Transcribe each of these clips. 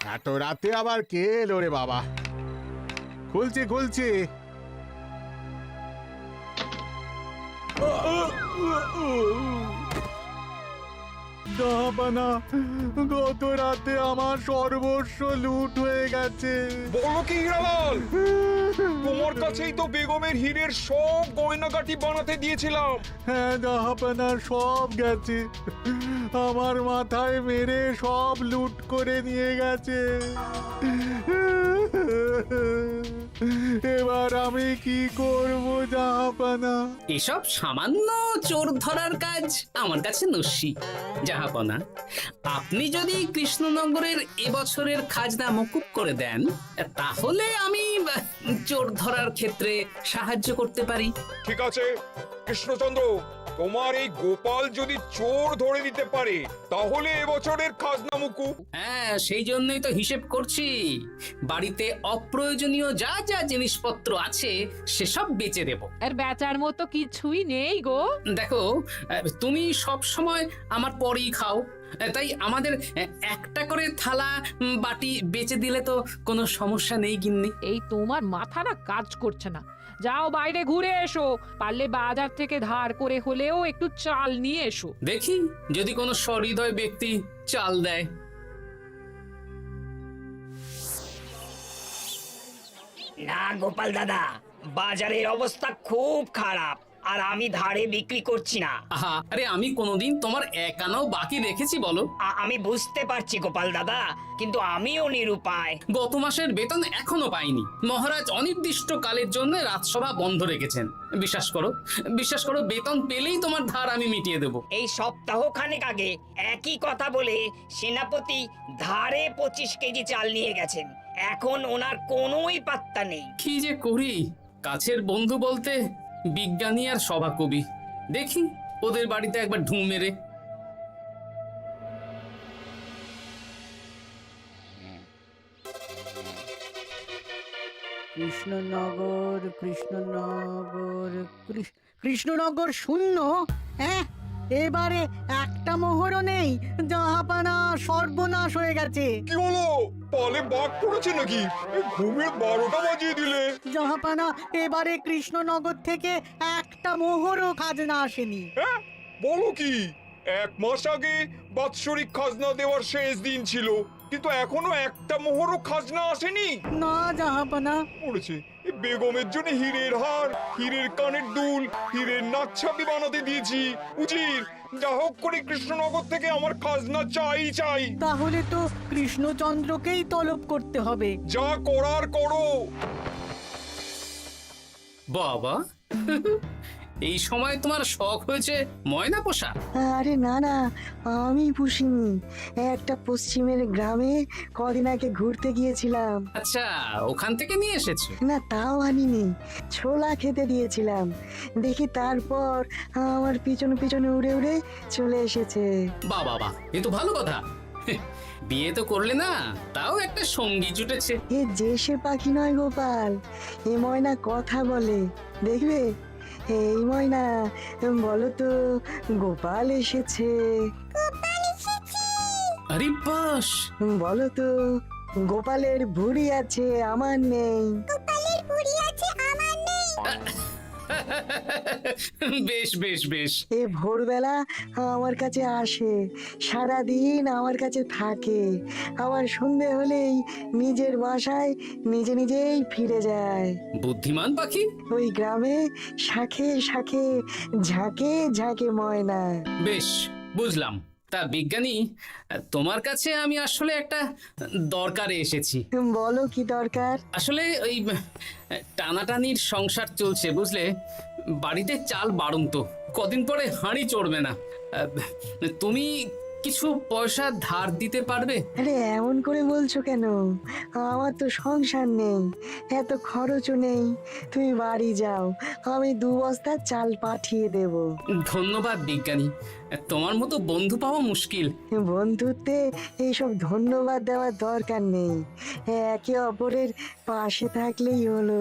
এত রাতে আবার কে এলো রে বাবা? খুলছি খুলছি। জাহাপানা, গত রাতে আমার সর্বস্ব লুট হয়ে গেছে। বলো কি হীরালাল, তোমার কাছেই তো বেগমের হীরের সব গয়নাগাটি বানাতে দিয়েছিলাম। হ্যাঁ জাহাপানা, সব গেছে। আমার মাথায় মেরে সব লুট করে নিয়ে গেছে। এবার আমি কি করব জাহাপানা? এসব সামান্য চোর ধরার কাজ আমার কাছে নস্যি জাহাপনা। আপনি যদি কৃষ্ণনগরের এবছরের খাজনা মকুব করে দেন, তাহলে আমি চোর ধরার ক্ষেত্রে সাহায্য করতে পারি। ঠিক আছে কৃষ্ণচন্দ্র, তোমার এই গোপাল যদি চোর ধরে দিতে পারে তাহলে এবছরের খাজনা মুকুব। হ্যাঁ, সেই জন্যই তো হিসেব করছি। বাড়িতে অপ্রয়োজনীয় যা যা জিনিসপত্র আছে সেসব বেচে দেব। আর বেচার মতো কিছুই নেই গো। দেখো, তুমি সব সময় আমার পরেই খাও, তাই আমাদের একটা করে থালা বাটি বেচে দিলে তো কোনো সমস্যা নেই গিন্নি। এই তোমার মাথা না কাজ করছে না। যাও বাইরে ঘুরে এসো, পারলে বাজার থেকে ধার করে হলেও একটু চাল নিয়ে এসো। দেখি যদি কোনো সহৃদয় ব্যক্তি চাল দেয়। না গোপাল দাদা, বাজারের অবস্থা খুব খারাপ, আর আমি ধারে বিক্রি করছি না। আহা, আরে আমি কোনোদিন তোমার একানাও বাকি রেখেছি বলো? আমি বুঝতে পারছি গোপাল দাদা, কিন্তু আমিও নিরুপায়। গত মাসের বেতন এখনো পাইনি। মহারাজ অনির্দিষ্ট কালের জন্য রাজসভা বন্ধ রেখেছেন। বিশ্বাস করো, বিশ্বাস করো, বেতন পেলেই তোমার ধার আমি মিটিয়ে দেব। এই সপ্তাহ খানেক আগে একই কথা বলে সেনাপতি ধারে 25 কেজি চাল নিয়ে গেছেন। এখন ওনার কোনোই পাত্তা নেই। কি যে করি! কাছের বন্ধু বলতে বিজ্ঞানী আর সভাকবি। দেখি ওদের বাড়িতে একবার ঢুঁ মেরে। কৃষ্ণনগর কৃষ্ণনগর কৃষ্ণনগর শূন্য। হ্যাঁ, এবারে একটা মোহরও নেই। জাহাপানা, সর্বনাশ হয়ে গেছে। কি হলো, পালে বাঘ পড়েছে নাকি? এই ঘুমের 12টা বাজিয়ে দিলে। জাহাপানা, এবারে কৃষ্ণনগর থেকে একটা মোহরও খাজনা আসেনি। হ্যাঁ বলো কি? 1 মাস আগে বাৎসরিক খাজনা দেওয়ার শেষ দিন ছিল, কিন্তু এখনো একটা মোহরও খাজনা আসেনি। না জাহাপানা। পড়েছে এই বেগমের জন্য হীরের হার, হীরের কানের দুল, হীরের নাকছাবি বানাতে দিয়েছি। উজির, যা হোক করে কৃষ্ণনগর থেকে আমার খাজনা চাই চাই। তাহলে তো কৃষ্ণচন্দ্রকেই তলব করতে হবে। যা করার করো। বাবা, এই সময় তোমার শখ হয়েছে ময়না পোষা? আরে না না, আমি পুষিনি। একটা পশ্চিমের গ্রামে কদিন আগে ঘুরতে গিয়েছিলাম। আচ্ছা, ওখান থেকে নিয়ে এসেছো? না, তাও আনিনি, ছোলা খেতে দিয়েছিলাম। দেখি তারপর আমার পিছনে পিছনে উড়ে উড়ে চলে এসেছে। বাহ বাহ বাহ, এ তো ভালো কথা। বিয়ে তো করলে না, তাও একটা সঙ্গী জুটেছে। এ যে সে পাখি নয় গোপাল, এ ময়না কথা বলে, দেখবে। এই ময়না, বলো তো গোপাল এসেছে। আরে বাস, বলো তো গোপালের ভুঁড়ি আছে আমার নেই। বেশ বেশ বেশ। এ ভোরবেলা আমার কাছে আসে, সারাদিন আমার কাছে থাকে, আবার সন্ধে হলেই নিজের বাসায় নিজে নিজেই ফিরে যায়। বুদ্ধিমান পাখি। ওই গ্রামে শাখে শাখে ঝাঁকে ঝাঁকে ময়না। বেশ, বুঝলাম। তা বিজ্ঞানী, তোমার কাছে আমি আসলে একটা দরকারে এসেছি। বলো কি দরকার? আসলে ওই টানাটানির সংসার চলছে, বুঝলে। বাড়িতে চাল বাড়ন্ত, কদিন পরে হাঁড়ি চড়বে না। তুমি কিছু পয়সা ধার দিতে পারবে? আরে এমন করে বলছো কেন? আমার তো সংসার নেই, এত খরচও নেই। তুমি বাড়ি যাও, আমি 2 বস্তা চাল পাঠিয়ে দেব। ধন্যবাদ বিজ্ঞানী, তোমার মতো বন্ধু পাওয়া মুশকিল। বন্ধুত্বে এইসব ধন্যবাদ দেওয়ার দরকার নেই, একে অপরের পাশে থাকলেই হলো।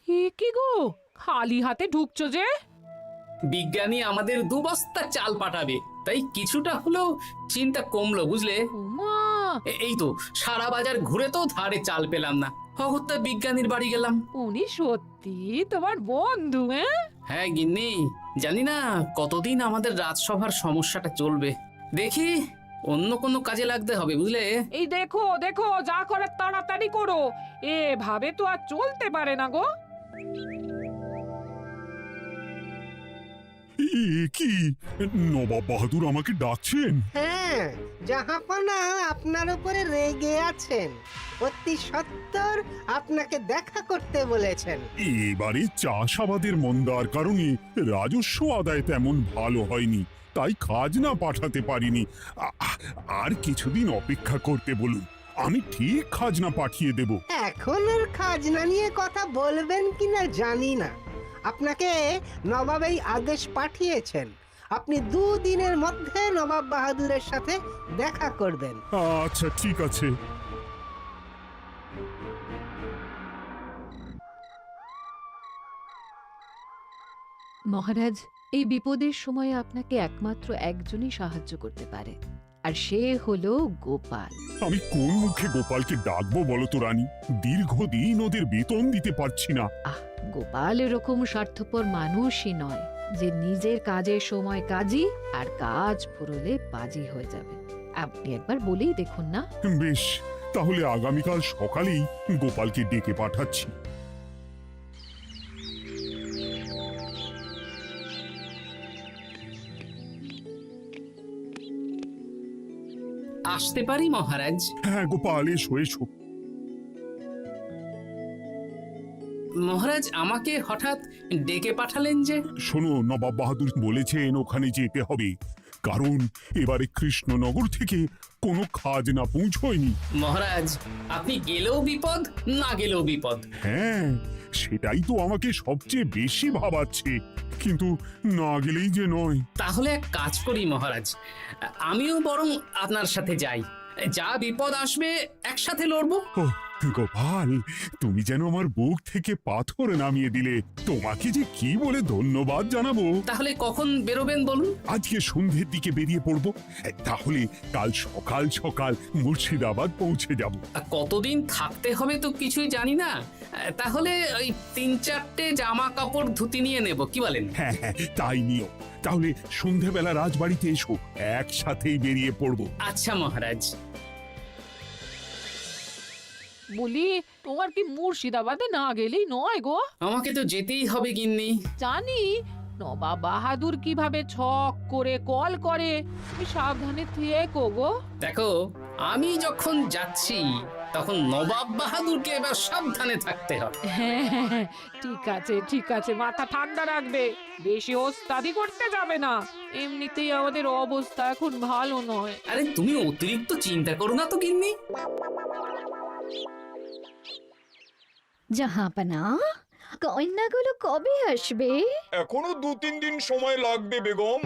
এ কি গো, খালি হাতে ঢুকছো যে? বিজ্ঞানী আমাদের 2 বস্তা চাল পাঠাবে, তাই কিছুটা হলেও চিন্তা কমলো, বুঝলে? উমা, এই তো সারা বাজার ঘুরে তো ধারে চাল পেলাম না, অগত্যা বিজ্ঞানীর বাড়ি গেলাম। উনি সত্যি তোমার বন্ধু? হ্যাঁ গিন্নি, জানি না কতদিন আমাদের রাজসভার সমস্যাটা চলবে। দেখি অন্য কোনো কাজে লাগতে হবে, বুঝলে? এই দেখো দেখো, যা করার তাড়াতাড়ি করো, এভাবে তো আর চলতে পারে না গো। কি নবাব বাহাদুর আমাকে ডাকছেন? হ্যাঁ, জাহাপনা আপনার উপরে রেগে আছেন। অতি সত্বর আপনাকে দেখা করতে বলেছেন। এবারে চাষাবাদের মন্দার কারণে রাজস্ব আদায় তেমন ভালো হয়নি, তাই খাজনা পাঠাতে পারিনি। আর কিছুদিন অপেক্ষা করতে বলুন, আমি ঠিক খাজনা পাঠিয়ে দেব। এখন আর খাজনা নিয়ে কথা বলবেন কিনা জানি না। আপনাকে নবাব এই আদেশ পাঠিয়েছেন, আপনি 2 দিনের মধ্যে নবাব বাহাদুরের সাথে দেখা করবেন। আচ্ছা ঠিক আছে। মহারাজ, এই বিপদের সময়ে আপনাকে একমাত্র একজনই সাহায্য করতে পারে, আর সে হলো গোপাল। আমি কোন মুখে গোপালকে ডাকবো বলো তো রানী? দীর্ঘদিন ওদের বেতন দিতে পারছি না। গোপাল এরকম স্বার্থপর মানুষই নয় যে নিজের কাজের সময় কাজী আর কাজ ফুরলে বাজি হয়ে যাবে। আপনি একবার বলেই দেখুন না। বেশ, তাহলে আগামীকাল সকালেই গোপালকে ডেকে পাঠাচ্ছি। আসতে পারি মহারাজ? হ্যাঁ গোপাল, এসো এসো। মহারাজ আমাকে হঠাৎ ডেকে পাঠালেন যে? শোনো, নবাব বাহাদুর বলেছেন ওখানে যেতে হবে, কারণ এবারে কৃষ্ণনগর থেকে কোনো খাজনা পৌঁছয়নি। মহারাজ, আপনি গেলেও বিপদ, না গেলেও বিপদ। হ্যাঁ, সেটাই তো আমাকে সবচেয়ে বেশি ভাবাচ্ছে, কিন্তু না গেলেই যে নয়। তাহলে এক কাজ করি মহারাজ, আমিও বরং আপনার সাথে যাই, যা বিপদ আসবে একসাথে লড়বো। ও গোপাল, তুমি যেন আমার বুক থেকে পাথর নামিয়ে দিলে। তোমাকে যে কি বলে ধন্যবাদ জানাবো। তাহলে কখন বেরোবেন বলুন? আজকে সন্ধ্যের দিকে বেরিয়ে পড়বো, তাহলে কাল সকাল সকাল মুর্শিদাবাদ পৌঁছে যাব। কতদিন থাকতে হবে তো কিছুই জানি না, তাহলে ওই 3-4টে জামা কাপড় ধুতি নিয়ে নেব, কি বলেন? হ্যাঁ হ্যাঁ, তাই নিও। তাহলে সন্ধ্যাবেলা রাজবাড়িতে এসো, একসাথেই বেরিয়ে পড়বো। আচ্ছা মহারাজ। বলি, তোমার কি মুর্শিদাবাদে না গেলেই নয় গো? আমাকে তো যেতেই হবে গিন্নি। জানি নবাব বাহাদুর কিভাবে ছক করে কল করে, তুমি সাবধানে থেকো গো। দেখো, আমি যখন যাচ্ছি তখন নবাব বাহাদুরকে এবার সাবধানে থাকতে হবে। হ্যাঁ, ঠিক আছে ঠিক আছে, মাথা ঠান্ডা রাখবে, বেশি ওস্তাদি করতে যাবে না। এমনিতেই আমাদের অবস্থা এখন ভালো নয়। আরে তুমি অতিরিক্ত চিন্তা করো না তো গিন্নি। জাহাপনা, কন্যাগুলো কবে আসবে? এখনো 2-3 দিন সময় লাগবে বেগম।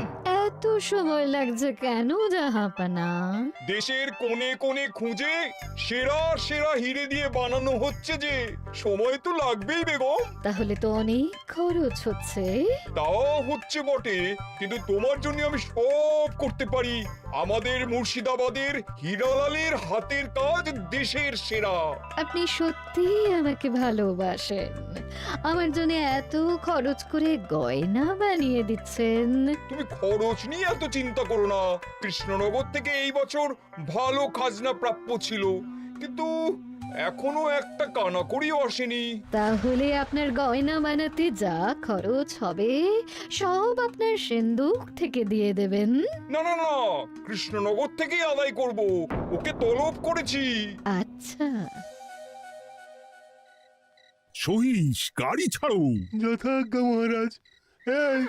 এত সময় লাগছে কেন জাহাপনা? দেশের কোণে কোণে খুঁজে সেরা সেরা হিরে দিয়ে বানানো হচ্ছে যে, সময় তো লাগবেই বেগম। তাহলে তো অনেক খরচ হচ্ছে। তাও হচ্ছে বটে, কিন্তু তোমার জন্য আমি সব করতে পারি। আমাদের মুর্শিদাবাদের হীরালালের হাতের কাজ দেশের সেরা। আপনি সত্যি আমাকে ভালোবাসেন, আমার জন্য এত খরচ করে গয়না বানিয়ে দিচ্ছেন। তুমি খরচ নিয়ে এত চিন্তা করো না। কৃষ্ণনগর থেকে এই বছর ভালো খাজনা প্রাপ্য ছিল, কিন্তু এখনো একটা কানাকড়িও আসেনি। তাহলে আপনার গয়না বানাতে যা খরচ হবে সব আপনার সিন্দুক থেকে দিয়ে দেবেন। না না না, কৃষ্ণনগর থেকেই আদায় করব, ওকে তলব করেছি। আচ্ছা, সহিস, গাড়ি ছাড়ো। যথাজ্ঞা মহারাজ। এই,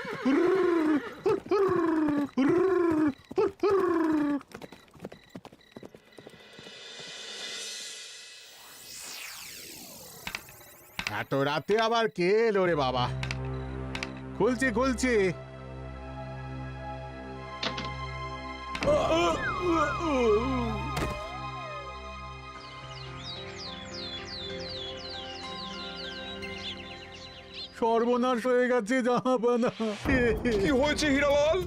এত রাতে আবার কে এলো রে বাবা? খুলছে খুলছে। সর্বনাশ হয়ে গেছে জাহাপানা। কি হয়েছে হীরালাল?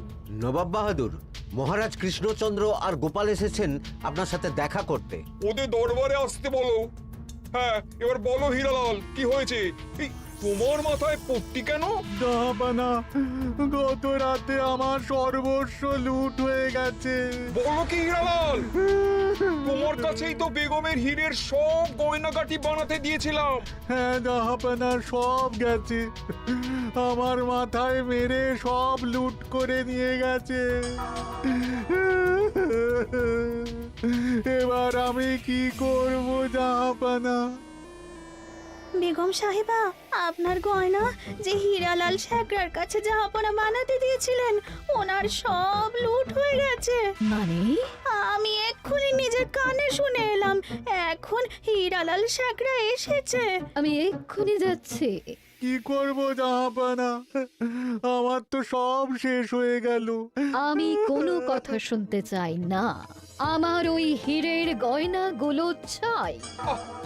নবাব বাহাদুর, মহারাজ কৃষ্ণচন্দ্র আর গোপাল এসেছেন আপনার সাথে দেখা করতে। ওদের দরবারে আসতে বলো। হ্যাঁ, এবার বলো হীরালাল, কি হয়েছে? এই, তোমার মাথায় পট্টি কেন? জাহাপানা, গত রাতে আমার সর্বস্ব লুট হয়ে গেছে। বলো কি হীরালাল? তোমার কাছেই তো বেগমের হীরের সব গয়নাগাটি বানাতে দিয়েছিলাম। হ্যাঁ জাহাপানা, সব গেছে। আমার মাথায় মেরে সব লুট করে নিয়ে গেছে। এবার আমি কি করব জাহাপানা? বেগম সাহেবা, আপনার গয়না যে হীরালাল শেখরার কাছে জাহাপনা বানাতে দিয়েছিলেন, ওনার সব লুট হয়ে গেছে। মানে আমি এক্ষুনি নিজের কানে শুনে এলাম, এখন হীরালাল শেখরা এসেছে। আমি এক্ষুনি যাচ্ছি। কি করব জাহাপানা? আমার তো সব শেষ হয়ে গেল। আমি কোনো কথা শুনতে চাই না। আমার ওই হীরের গয়নাগুলো চাই।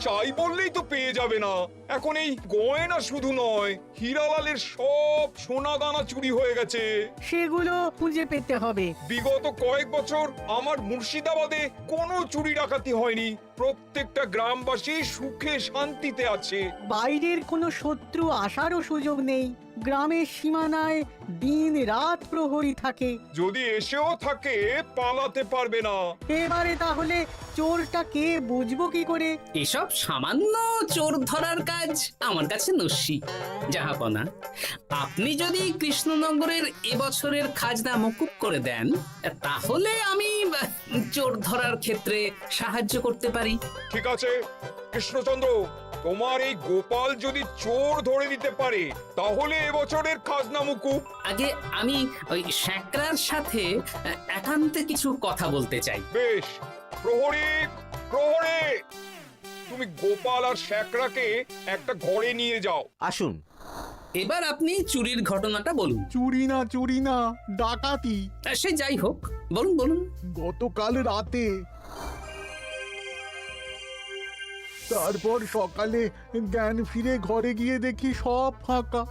চাই বললেই তো পেয়ে যাবে না। এখন এই গয়না শুধু নয়, হীরালালের সব সোনা দানা চুরি হয়ে গেছে। সেগুলো খুঁজে পেতে হবে। বিগত কয়েক বছর আমার মুর্শিদাবাদে কোনো চুরি ডাকাতি হয়নি। প্রত্যেকটা গ্রামবাসী সুখে শান্তিতে আছে। বাইরের কোনো শত্রু আসারও সুযোগ নেই। গ্রামের সীমানায় দিন রাত প্রহরী থাকে। যদি এসেও থাকে, পালাতে পারবে না। এবারে তাহলে চোরটা কে বুঝবো কি করে? এসব সামান্য চোর ধরার কাজ আমার কাছে নস্যি। জাহাপনা, আপনি যদি কৃষ্ণনগরের এবছরের খাজনা মকুব করে দেন, তাহলে আমি চোর ধরার ক্ষেত্রে সাহায্য করতে পারি। ঠিক আছে কৃষ্ণচন্দ্র, তোমার এই গোপাল যদি চোর ধরে দিতে পারে, তাহলে এবছরের খাজনা মুকুব। আগে আমি ওই শেখরার সাথে একান্তে কিছু কথা বলতে চাই। বেশ, প্রহরী প্রহরী, তুমি গোপাল আর শেখরাকে একটা ঘরে নিয়ে যাও। আসুন। এবার আপনি চুরির ঘটনাটা বলুন। চুরি না, ডাকাতি। সে যাই হোক, বলুন বলুন। গতকাল রাতে, তারপর সকালে জ্ঞান ফিরে ঘরে গিয়ে দেখি সব ফাঁকা।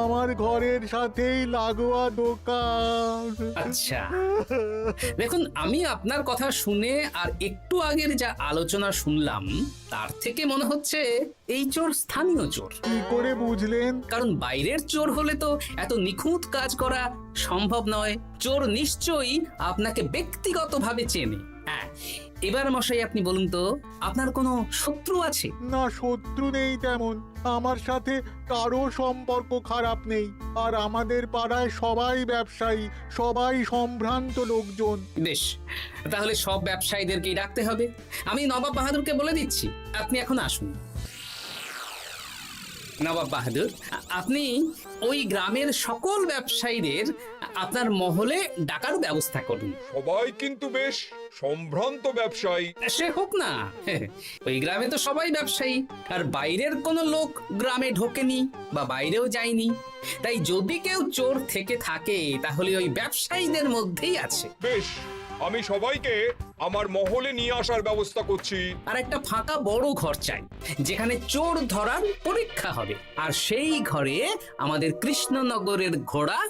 আমার ঘরের সাথেই লাগোয়া দোকান। আচ্ছা, দেখুন, আমি আপনার কথা শুনে আর একটু আগের যা আলোচনা শুনলাম, তার থেকে মনে হচ্ছে এই চোর স্থানীয় চোর। কি করে বুঝলেন? কারণ বাইরের চোর হলে তো এত নিখুঁত কাজ করা সম্ভব নয়। চোর নিশ্চয়ই আপনাকে ব্যক্তিগতভাবে চেনে। হ্যাঁ, এবার মশাই আপনি বলুন তো, আপনার কোনো শত্রু আছে? না, শত্রু নেই তেমন। আমার সাথে কারো সম্পর্ক খারাপ নেই। আর আমাদের পাড়ায় সবাই ব্যবসায়ী, সবাই সম্ভ্রান্ত লোকজন। বেশ, তাহলে সব ব্যবসায়ীদেরকেই ডাকতে হবে। আমি নবাব বাহাদুরকে বলে দিচ্ছি, আপনি এখন আসুন। নবাব বাহাদুর, আপনি ওই গ্রামের সকল ব্যবসায়ীদের আপনার মহলে ডাকার ব্যবস্থা করুন। সবাই কিন্তু বেশ সম্ভ্রান্ত ব্যবসায়ী। সে হোক না, ওই গ্রামে তো সবাই ব্যবসায়ী, আর বাইরের কোনো লোক গ্রামে ঢোকেনি বা বাইরেও যায়নি। তাই যদি কেউ চোর থেকে থাকে, তাহলে ওই ব্যবসায়ীদের মধ্যেই আছে। বেশ, আমি সবাইকে আমার মহলে নিয়ে আসার ব্যবস্থা করছি। আর একটা ফাঁকা বড় ঘর চাই, যেখানে চোর ধরার পরীক্ষা হবে। আর সেই ঘরে আমাদের কৃষ্ণনগরের ঘোড়া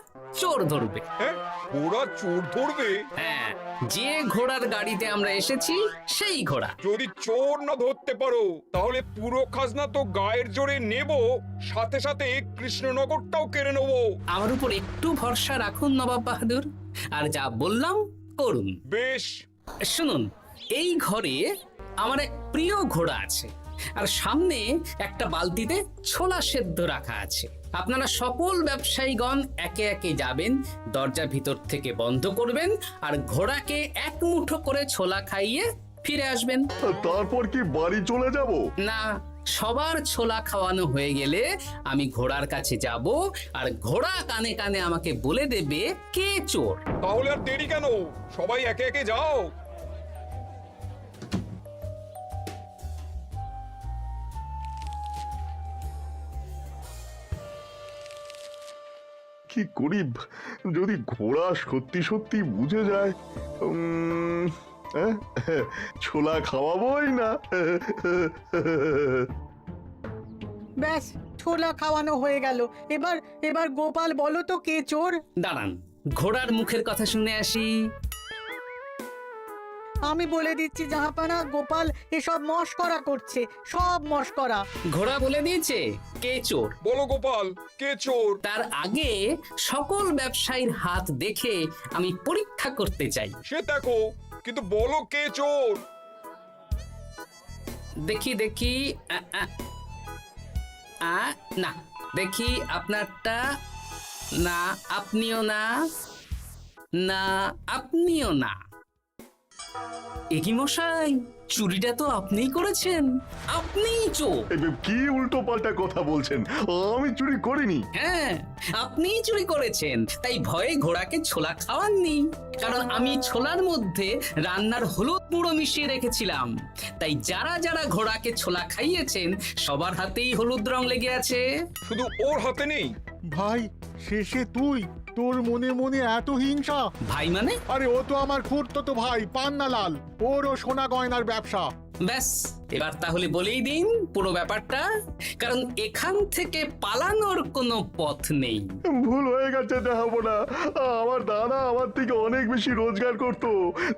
চোর ধরবে। হ্যাঁ, ঘোড়া চোর ধরবে? হ্যাঁ, যে ঘোড়ার গাড়িতে আমরা এসেছি সেই ঘোড়া। যদি চোর না ধরতে পারো, তাহলে পুরো খাজনা তো গায়ের জোরে নেব, সাথে সাথে কৃষ্ণনগরটাও কেড়ে নেব। আমার উপর একটু ভরসা রাখুন নবাব বাহাদুর, আর যা বললাম করুন। বেশ, শুনুন, এই ঘরে আমার এক প্রিয় ঘোড়া আছে, আর সামনে একটা বালতিতে ছোলা সেদ্ধ রাখা আছে। আপনারা সকল ব্যবসায়ীগণ একে একে যাবেন, দরজা ভিতর থেকে বন্ধ করবেন, আর ঘোড়াকে এক মুঠো করে ছোলা খাইয়ে ফিরে আসবেন। তারপর কি বাড়ি চলে যাব? না, সবার ছোলা খাওয়ানো হয়ে গেলে আমি ঘোড়ার কাছে যাব, আর ঘোড়া কানে কানে আমাকে বলে দেবে কে চোর। তাহলে আর দেরি কেন? সবাই একে একে যাও। কি করি যদি ঘোড়া সত্যি সত্যি বুঝে যায়? ছোলা খাওয়াবোই না। ব্যাস ছোলা খাওয়ানো হয়ে গেল। এবার এবার গোপাল বলো তো কে চোর? দাঁড়ান, ঘোড়ার মুখের কথা শুনে আসি। আমি বলে দিচ্ছি জাহাপানা, গোপাল এসব মশকরা করছে, সব মশকরা। ঘোড়া বলে দিয়েছে কে চোর। বলো গোপাল, কে চোর? তার আগে সকল ব্যবসায়ীর হাত দেখে আমি পরীক্ষা করতে চাই। সে দেখো, কিন্তু বলো কে চোর? দেখি দেখি, না দেখি আপনারটা, না আপনিও না, না আপনিও না। একই মশাই, চুরিটা তো আপনিই করেছেন, আপনিই চোর। কি উল্টো পাল্টা কথা বলছেন? আমি চুরি করিনি। হ্যাঁ, আপনিই চুরি করেছেন, তাই ভয়ে ঘোড়াকে ছোলা খাওয়াননি। কারণ আমি ছোলার মধ্যে রান্নার হলুদ গুঁড়ো মিশিয়ে রেখেছিলাম, তাই যারা যারা ঘোড়াকে ছোলা খাইয়েছেন সবার হাতেই হলুদ রং লেগে আছে। শুধু ওর হাতে নেই। ভাই, শেষে তুই? তোর মনে মনে এত হিংসা? ভাই মানে? আরে ও তো আমার খুড়তো ভাই পান্নালাল, ওরও সোনা গয়নার ব্যবসা। ব্যাস, এবার তাহলে বলেই দিন পুরো ব্যাপারটা, কারণ এখান থেকে পালানোর কোনো পথ নেই। ভুল হয়ে গেছে না, আমার দাদা আমার থেকে অনেক বেশি রোজগার করত,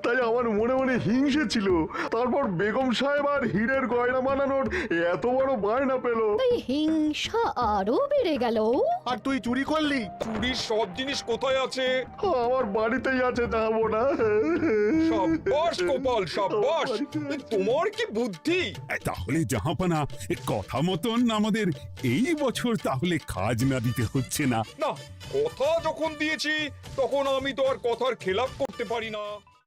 তাই আমার মনে মনে হিংসে ছিল। তারপর বেগম সাহেব আর হীরের গয়না বানানোর এত বড় বায়না পেল, তাই হিংসা আরো বেড়ে গেল। আর তুই চুরি করলি? চুরির সব জিনিস কোথায় আছে? আমার বাড়িতেই আছে না। সাব্বাস গোপাল, সাব্বাস। তোমার কি বুদ্ধি! তাহলে জাহাপানা, কথা মতন আমাদের এই বছর তাহলে খাজনা দিতে হচ্ছে না। না, কথা যখন দিয়েছি তখন আমি তো আর কথার খেলাপ করতে পারি না।